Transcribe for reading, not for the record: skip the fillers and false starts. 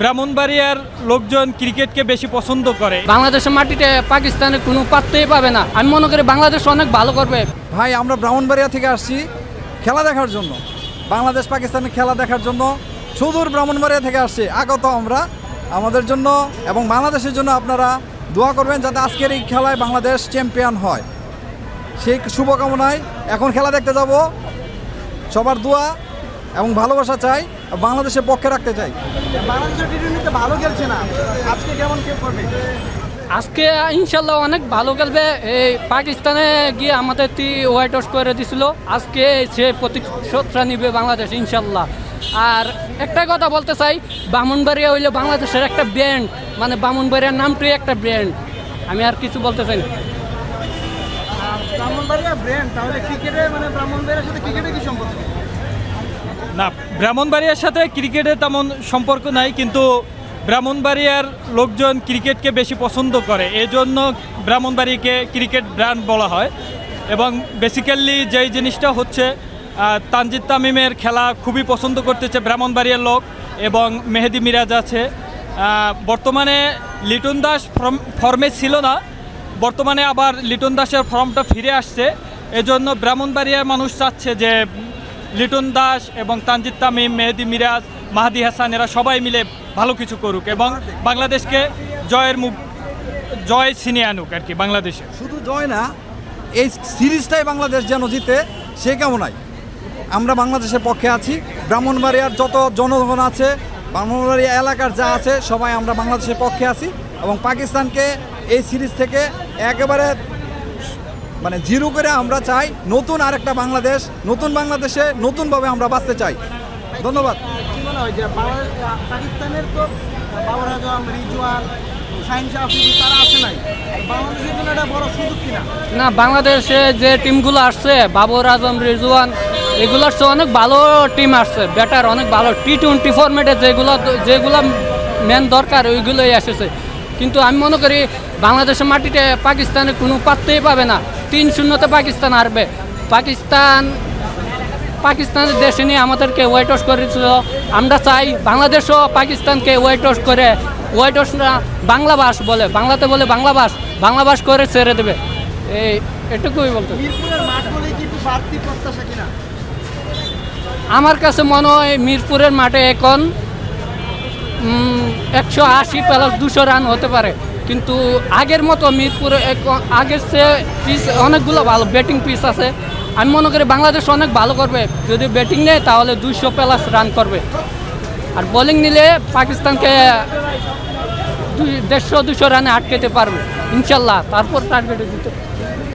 ব্রাহ্মণবাড়িয়ার লোকজন ক্রিকেটকে বেশি পছন্দ করে। বাংলাদেশের মাটিতে পাকিস্তানের কোনো পাত্তই পাবে না। আমি মনে করি বাংলাদেশ অনেক ভালো করবে। ভাই আমরা ব্রাহ্মণবাড়িয়া থেকে আসছি খেলা দেখার জন্য, বাংলাদেশ পাকিস্তানের খেলা দেখার জন্য সুদূর ব্রাহ্মণবাড়িয়া থেকে আসছি আগত আমরা। আমাদের জন্য এবং বাংলাদেশের জন্য আপনারা দোয়া করবেন যাতে আজকের এই খেলায় বাংলাদেশ চ্যাম্পিয়ন হয়, সেই শুভকামনায় এখন খেলা দেখতে যাব। সবার দোয়া এবং ভালোবাসা চাই, বাংলাদেশের পক্ষে রাখতে চাই। বাংলাদেশের টি-টোয়েন্টিতে ভালো খেলছে না, আজকে কেমন করবে? আজকে ইনশাল্লাহ অনেক ভালো খেলবে। এই পাকিস্তানে গিয়ে আমাদের হোয়াইট ওয়াশ করে দিছিল, আজকে সে প্রতিশোধটা নিবে বাংলাদেশ ইনশাল্লাহ। আর একটা কথা বলতে চাই, ব্রাহ্মণবাড়িয়া হইলে বাংলাদেশের একটা ব্র্যান্ড, মানে ব্রাহ্মণবাড়িয়ার নামটাই একটা ব্র্যান্ড। আমি আর কিছু বলতে চাই না। ব্রাহ্মণবাড়িয়া ব্র্যান্ড, তাহলে ক্রিকেটে মানে ব্রাহ্মণবাড়িয়ার সাথে ক্রিকেটে কি সম্পর্ক? না, ব্রাহ্মণবাড়িয়ার সাথে ক্রিকেটের তেমন সম্পর্ক নাই, কিন্তু ব্রাহ্মণবাড়িয়ার লোকজন ক্রিকেটকে বেশি পছন্দ করে, এজন্য ব্রাহ্মণবাড়িকে ক্রিকেট ব্র্যান্ড বলা হয়। এবং বেসিক্যালি যেই জিনিসটা হচ্ছে, তানজিদ তামিমের খেলা খুবই পছন্দ করতেছে ব্রাহ্মণবাড়িয়ার লোক, এবং মেহেদি মিরাজ আছে। বর্তমানে লিটন দাস ফর্মে ছিল না, বর্তমানে আবার লিটন দাসের ফর্মটা ফিরে আসছে। এজন্য ব্রাহ্মণবাড়িয়ার মানুষ চাচ্ছে যে লিটন দাস এবং তানজিদ তামিম, মেহেদি মিরাজ, মাহাদি হাসান এরা সবাই মিলে ভালো কিছু করুক এবং বাংলাদেশকে জয় ছিনিয়ে আনুক আর কি। বাংলাদেশে শুধু জয় না, এই সিরিজটাই বাংলাদেশ যেন জিতে সে কামনায় আমরা বাংলাদেশের পক্ষে আছি। ব্রাহ্মণবাড়িয়ার যত জনগণ আছে, ব্রাহ্মণবাড়িয়া এলাকার যা আছে, সবাই আমরা বাংলাদেশের পক্ষে আছি এবং পাকিস্তানকে এই সিরিজ থেকে একেবারে মানে জিরো করে আমরা চাই নতুন আরেকটা বাংলাদেশ, নতুন বাংলাদেশে নতুনভাবে আমরা বাঁচতে চাই। ধন্যবাদ। কি মনে হয় যে পাকিস্তানের তো বাবর আজম, রিজওয়ান, শাহিন শাহ আফ্রিদি তারা আসে নাই, বাংলাদেশের জন্য এটা বড় সুযোগ কিনা? না, বাংলাদেশে যে টিমগুলো আসছে, বাবর আজম, রিজওয়ান, এগুলোর চেয়ে অনেক ভালো টিম আসছে, ব্যাটার অনেক ভালো। টি-20 ফরম্যাটে যেগুলো মেন দরকার ওইগুলোই এসেছে। কিন্তু আমি মনে করি বাংলাদেশের মাটিতে পাকিস্তানের কোনো পাত্তই পাবে না। 3-0 পাকিস্তান হারবে। পাকিস্তানের দেশে নিয়ে আমাদেরকে হোয়াইট ওয়াশ করেছিল। আমরা চাই বাংলাদেশও পাকিস্তানকে হোয়াইট ওয়াশ করে, হোয়াইট ওয়াশ না বাংলাভাষ বলে, বাংলাতে বলে বাংলাভাষ করে ছেড়ে দেবে। এটুকুই বলতে। মিরপুরের মাঠ বলে কি একটু বাড়তি প্রত্যাশা কিনা? আমার কাছে মনে হয় মিরপুরের মাঠে এখন 180 প্লাস 200 রান হতে পারে, কিন্তু আগের মতো মিরপুরে আগের চেয়ে পিচ অনেকগুলো ভালো ব্যাটিং পিচ আছে। আমি মনে করি বাংলাদেশ অনেক ভালো করবে। যদি ব্যাটিং নেয় তাহলে 200 প্লাস রান করবে, আর বোলিং নিলে পাকিস্তানকে 150-200 রানে আটকাতে পারবে ইনশাল্লাহ। তারপর টার্গেটে দিতে